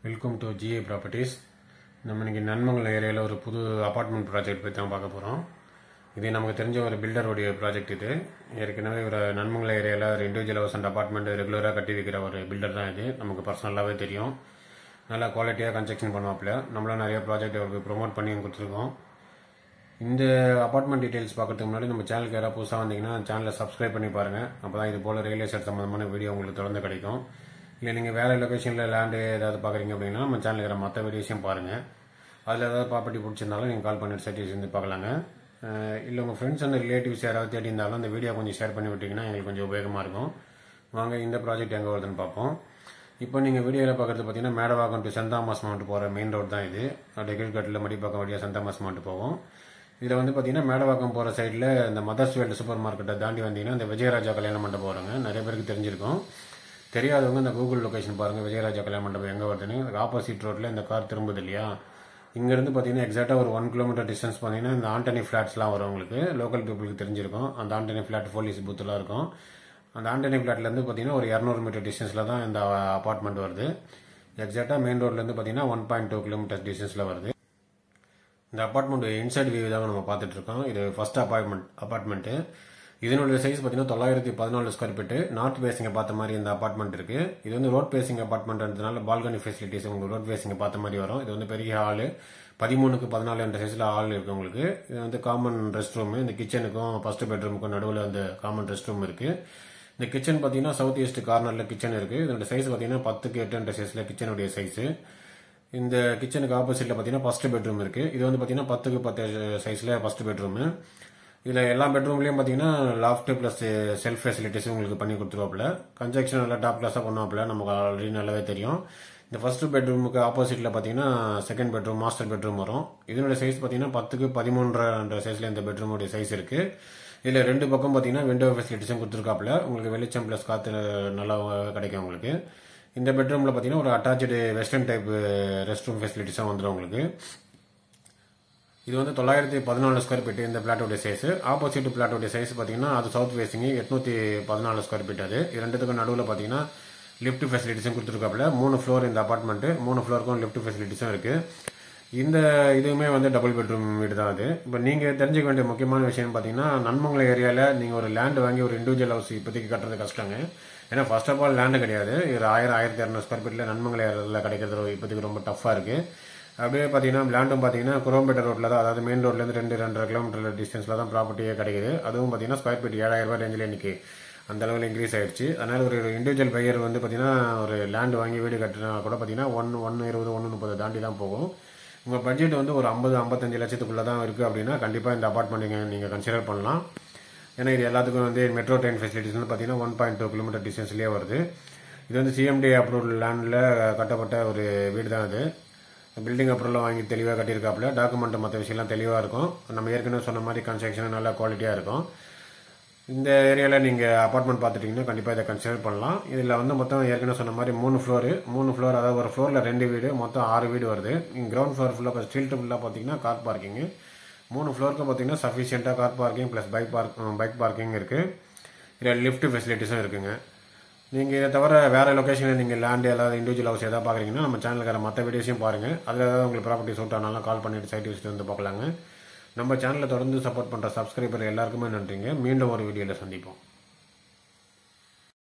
Welcome to GA properties. நம்ம இன்றைக்கி நன்மங்கலம் ஏரியாவில் ஒரு புது அப்பார்ட்மெண்ட் ப்ராஜெக்ட் பற்றி தான் பார்க்க போகிறோம். இது நமக்கு தெரிஞ்ச ஒரு பில்டருடைய ப்ராஜெக்ட். இது ஏற்கனவே ஒரு நன்மங்கலம் ஏரியாவில் ஒரு இண்டிவிஜுவல் ஹவுஸ் அண்ட் அப்பார்ட்மெண்ட் ரெகுலராக கட்டி வைக்கிற ஒரு பில்டர் தான் இது. நமக்கு பர்சனலாகவே தெரியும். நல்லா குவாலிட்டியாக கன்ஸ்ட்ரக்ஷன் பண்ணுவாப்பில். நம்மளும் நிறைய ப்ராஜெக்ட் அவருக்கு ப்ரொமோட் பண்ணி கொடுத்துருக்கோம். இந்த அப்பார்ட்மெண்ட் டீட்டெயில்ஸ் பார்க்கறதுக்கு முன்னாடி நம்ம சேனலுக்கு யாராவது புதுசாக வந்தீங்கன்னா சேனலை சப்ஸ்கிரைப் பண்ணி பாருங்கள். அப்போ தான் இது போல் ரியல் எஸ்டேட் சம்மந்தமான வீடியோ உங்களுக்கு தொடர்ந்து கிடைக்கும். இல்லை நீங்கள் வேறு லொக்கேஷனில் லேண்டு ஏதாவது பார்க்குறீங்க அப்படின்னா நம்ம சேனலில் இருக்கிற மற்ற வீடியோஸையும் பாருங்கள். அதில் ஏதாவது ப்ராப்பர்ட்டி பிடிச்சிருந்தாலும் நீங்கள் கால் பண்ணிட்டு சர்டிஃபிகேட் வந்து பார்க்கலாங்க. இல்லை உங்கள் ஃப்ரெண்ட்ஸ் அண்ட் ரிலேட்டிவ்ஸ் யாராவது தேடி இருந்தாலும் அந்த வீடியோ கொஞ்சம் ஷேர் பண்ணி விட்டிங்கன்னா எங்களுக்கு கொஞ்சம் உபயோகமாக இருக்கும். வாங்க இந்த ப்ராஜெக்ட் எங்கே வருதுன்னு பார்ப்போம். இப்போ நீங்கள் வீடியோவில் பார்க்குறது பார்த்தீங்கன்னா Medavakkam to Saint Thomas Mount போகிற மெயின் ரோடு தான் இது. அப்படியே கீழ்கட்டில் மடிப்பாக்கம் வழியாக சென்ட் தாமஸ் மவுண்ட் போகும். இதில் வந்து பார்த்தீங்கன்னா மேடவாக்கம் போகிற சைடில் இந்த மதர்ஸ் வேல்டு சூப்பர் மார்க்கெட்டை தாண்டி வந்தீங்கன்னா இந்த விஜயராஜா கல்யாண மண்டபம் போகிறாங்க. நிறைய பேருக்கு தெரிஞ்சிருக்கும். தெரியாதவங்க இந்த கூகுள் லொக்கேஷன் பாருங்கள், விஜயராஜா கல்யாண மண்டபம் எங்கே வருதுன்னு. அதுக்கு ஆப்போசிட் ரோட்டில் இந்த கார் திரும்புது இல்லையா, இங்கேருந்து பார்த்தீங்கன்னா எக்ஸாக்டாக ஒரு 1 கிலோமீட்டர் டிஸ்டன்ஸ் பார்த்தீங்கன்னா இந்த ஆண்டனி ஃப்ளாட்ஸ்லாம் வரும். உங்களுக்கு லோக்கல் பீப்புளுக்கு தெரிஞ்சிருக்கும். அந்த ஆண்டனி ஃப்ளாட் போலீஸ் பூத்துலாம் இருக்கும். அந்த ஆண்டனி ஃப்ளாட்லேருந்து பார்த்தீங்கன்னா ஒரு 200 மீட்டர் டிஸ்டன்ஸில் தான் இந்த அப்பார்ட்மெண்ட் வருது. எக்ஸாக்டாக மெயின் ரோட்லேருந்து பார்த்தீங்கன்னா 1.2 கிலோமீட்டர் டிஸ்டன்ஸில் வருது. இந்த அப்பார்ட்மெண்ட் இன்சைட் வியூ தான் நம்ம பார்த்துட்டு இருக்கோம். இது ஃபர்ஸ்ட் அப்பார்ட்மெண்ட்டு. இதனுடைய சைஸ் பார்த்தீங்கன்னா 914 ஸ்கொயர் ஃபீட்டு. நார்த் பேசிங்கை பார்த்த மாதிரி இந்த அப்பார்ட்மெண்ட் இருக்கு. இது வந்து ரோட் பேசிங் அப்பார்ட்மெண்ட்ன்றதுனால பால்கனி ஃபெசிலிட்டிஸ் உங்களுக்கு ரோட் பேசிங்கை பார்த்த மாதிரி வரும். இது வந்து பெரிய ஹாலு 13க்கு 14 என்ற சைஸில் ஹால் இருக்கு உங்களுக்கு. இது வந்து காமன் ரெஸ்ட் ரூம். இந்த கிச்சனுக்கும் ஃபர்ஸ்ட் பெட்ரூமுக்கும் நடுவில் வந்து காமன் ரெஸ்ட் ரூம் இருக்கு. இந்த கிச்சன் பார்த்தீங்கன்னா சவுத் ஈஸ்ட் கார்னரில் கிச்சன் இருக்கு. இதோட சைஸ் பார்த்தீங்கன்னா 10க்கு 8 என்ற சைஸில் கிச்சனுடைய சைஸ். இந்த கிச்சனுக்கு ஆப்போசிட்ல பார்த்தீங்கன்னா ஃபர்ஸ்ட் பெட்ரூம் இருக்கு. இது வந்து பார்த்தீங்கன்னா 10க்கு 10 சைஸ்ல ஃபர்ஸ்ட் பெட்ரூம். இதுல எல்லா பெட்ரூம்லயும் பாத்தீங்கன்னா லாஃப்ட் பிளஸ் செல்ஃப் ஃபெசிலிட்டிஸ் உங்களுக்கு பண்ணி கொடுத்துருவாப்ல. கன்ஸ்ட்ரக்ஷன் நல்லா டாப் கிளாஸா பண்ணுவாப்ல. நமக்கு ஆல்ரெடி நல்லாவே தெரியும். இந்த ஃபர்ஸ்ட் பெட்ரூமுக்கு ஆப்போசிட்ல பாத்தீங்கன்னா செகண்ட் பெட்ரூம் மாஸ்டர் பெட்ரூம் வரும். இதனுடைய சைஸ் பாத்தீங்கன்னா 10க்கு 13 சைஸ்ல இந்த பெட்ரூமுடைய சைஸ் இருக்கு. இதுல ரெண்டு பக்கம் பாத்தீங்கன்னா விண்டோ ஃபெசிலிட்டிஸும் கொடுத்துருக்காப்ல. உங்களுக்கு வெளிச்சம் பிளஸ் காத்து நல்லா கிடைக்கும் உங்களுக்கு. இந்த பெட்ரூம்ல பாத்தீங்கன்னா ஒரு attach western type rest room ஃபெசிலிட்டிஸும் வந்துடும் உங்களுக்கு. இது வந்து 914 ஸ்கொயர் ஃபீட் இந்த பிளாட்டோட சைஸ். ஆப்போசிட் பிளாட்டோட சைஸ் பார்த்தீங்கன்னா அது சவுத் ஃபேசிங் 814 ஸ்கொயர் ஃபீட். அது ரெண்டுத்துக்கும் நடுவில் பார்த்தீங்கன்னா லிஃப்ட் ஃபெசிலிட்டிஸும் கொடுத்துருக்காப்புல. 3 ஃப்ளோர் இந்த அப்பார்ட்மெண்ட். 3 ஃப்ளோருக்கும் லிஃப்ட் ஃபெசிலிட்டிஸும் இருக்கு. இந்த இதுவுமே வந்து டபுள் பெட்ரூம் வீடு தான் அது. இப்போ நீங்கள் தெரிஞ்சுக்க வேண்டிய முக்கியமான விஷயம் பார்த்தீங்கன்னா நன்மங்கலம் ஏரியாவில் நீங்கள் ஒரு லேண்ட் வாங்கி ஒரு இண்டிவிஜுவல் ஹவுஸ் இப்போதைக்கு கட்டுறது கஷ்டங்க. ஏன்னா ஃபர்ஸ்ட் ஆஃப் ஆல் லேண்டு கிடையாது. ஒரு 1000-1200 ஸ்கொயர் ஃபீட்டில் நன்மங்கலம் ஏரியாவில் கிடைக்கிறது இப்போதைக்கு ரொம்ப டஃப்பாக இருக்கு. அப்படியே பார்த்தீங்கன்னா லேண்டும் பார்த்தீங்கன்னா குரோம்பேட்டை ரோட்டில் தான், அதாவது மெயின் ரோட்லேருந்து 2-2.5 கிலோமீட்டர் டிஸ்டன்ஸில் தான் ப்ராப்பர்ட்டியே கிடைக்குது. அதுவும் பார்த்தீங்கன்னா ஸ்கொயர் ஃபீட் 7000 ரூபாய் ரேஞ்சில் இன்னைக்கு அந்த அளவில் இன்க்ரீஸ் ஆயிடுச்சு. அதனால ஒரு இண்டிவிஜுவல் பையர் வந்து பார்த்தீங்கன்னா ஒரு லேண்ட் வாங்கி வீடு கட்டினா கூட பார்த்தீங்கன்னா 120, 130 தாண்டி தான் போகும். உங்கள் பட்ஜெட் வந்து ஒரு 50-55 லட்சத்துக்குள்ளே தான் இருக்குது அப்படின்னா கண்டிப்பாக இந்த அப்பார்ட்மெண்ட் நீங்கள் கன்சிடர் பண்ணலாம். ஏன்னா இது எல்லாத்துக்கும் வந்து மெட்ரோ ட்ரெயின் ஃபெசிலிட்டிஸ் வந்து பார்த்தீங்கன்னா 1.2 கிலோமீட்டர் டிஸ்டன்ஸ்லேயே வருது. இது வந்து சிஎம்டி அப்ரூவல் லேண்டில் கட்டப்பட்ட ஒரு வீடு தான் அது. பில்டிங் அப்ரூவல் வாங்கி தெளிவாக கட்டியிருக்காப்புல. டாக்குமெண்ட் மற்ற விஷயம்லாம் தெளிவாக இருக்கும். நம்ம ஏற்கனவே சொன்ன மாதிரி கன்ஸ்ட்ரக்ஷன் நல்லா குவாலிட்டியாக இருக்கும். இந்த ஏரியாவில் நீங்கள் அப்பார்ட்மெண்ட் பார்த்துட்டிங்கன்னா கண்டிப்பாக இதை கன்சிடர் பண்ணலாம். இதில் வந்து மொத்தம் ஏற்கனவே சொன்ன மாதிரி 3 ஃப்ளோர், அதாவது ஒரு ஃப்ளோரில் 2 வீடு, மொத்தம் 6 வீடு வருது. கிரவுண்ட் ஃப்ளோர் ஃபுல்லாக ஸ்ட்ரீட் ஃபுல்லாக பார்த்தீங்கன்னா கார் பார்க்கிங். 3 ஃப்ளோருக்கு பார்த்தீங்கன்னா சஃபிஷியண்டாக car parking plus bike parking இருக்குது. இதில் லிஃப்ட் ஃபெசிலிட்டிஸும் இருக்குங்க. நீங்கள் இதை தவிர வேறு லொக்கேஷனில் நீங்கள் லேண்டு ஏதாவது இண்டிவிஜுவல் ஹவுஸ் எதாவது பார்க்குறீங்கன்னா நம்ம சேனலுக்கார மற்ற வீடியோஸையும் பாருங்கள். அதில் ஏதாவது உங்களுக்கு ப்ராப்பர்ட்டி சூட் ஆனாலும் கால் பண்ணிட்டு சைட் விசிட் வந்து பார்க்கலாங்க. நம்ம சேனலில் தொடர்ந்து சப்போர்ட் பண்ணுற சப்ஸ்கிரைபர் எல்லாருக்குமே நன்றிங்க. மீண்டும் ஒரு வீடியோவில் சந்திப்போம்.